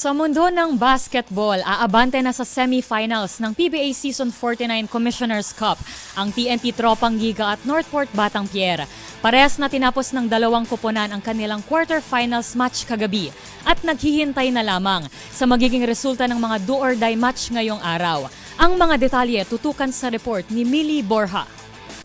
Sa mundo ng basketball, aabante na sa semifinals ng PBA Season 49 Commissioner's Cup ang TNT Tropang Giga at Northport Batang Pier. Parehas na tinapos ng dalawang koponan ang kanilang quarterfinals match kagabi at naghihintay na lamang sa magiging resulta ng mga do-or-die match ngayong araw. Ang mga detalye tutukan sa report ni Millie Borja.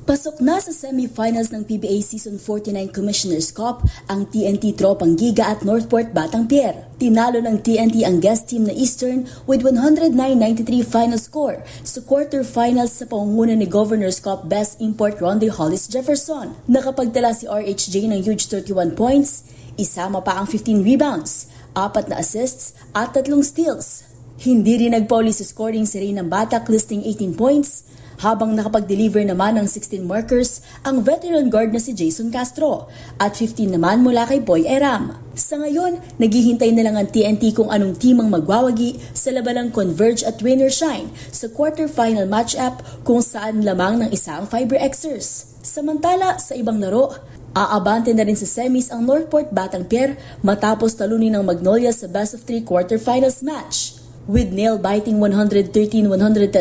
Pasok na sa semifinals ng PBA Season 49 Commissioner's Cup ang TNT Tropang Giga at Northport Batang Pier. Tinalo ng TNT ang guest team na Eastern with 109-93 final score sa quarterfinals sa pangunguna ni Governor's Cup Best Import Ronde Hollis Jefferson. Nakapagtala si RHJ ng huge 31 points, isama pa ang 15 rebounds, 4 na assists at 3 steals. Hindi rin nagpauli sa scoring si Reynang Batak listing 18 points, habang nakapag-deliver naman ng 16 markers ang veteran guard na si Jason Castro at 15 naman mula kay Boy Eram. Sa ngayon, naghihintay na lang ang TNT kung anong team ang magwawagi sa labanang Converge at Win or Shine sa quarterfinal matchup kung saan lamang ng isang Fiber Xers. Samantala, sa ibang laro, aabante na rin sa semis ang Northport Batang Pier matapos talunin ng Magnolia sa best of 3 quarterfinals match. With nail-biting 113-110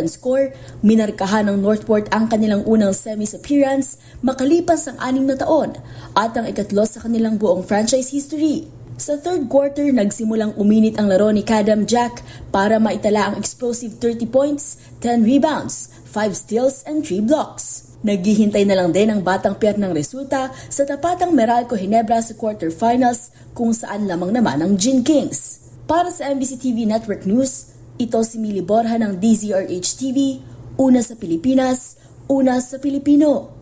score, minarkahan ng Northport ang kanilang unang semis appearance makalipas ang 6 na taon at ang ikatlo sa kanilang buong franchise history. Sa third quarter, nagsimulang uminit ang laro ni Kadam Jack para maitala ang explosive 30 points, 10 rebounds, 5 steals and 3 blocks. Naghihintay na lang din ang Batang Pier ng resulta sa tapatang Meralco Ginebra sa quarterfinals kung saan lamang naman ang Gin Kings. Para sa MBC TV Network News, ito si Millie Borja ng DZRH TV, una sa Pilipinas, una sa Pilipino.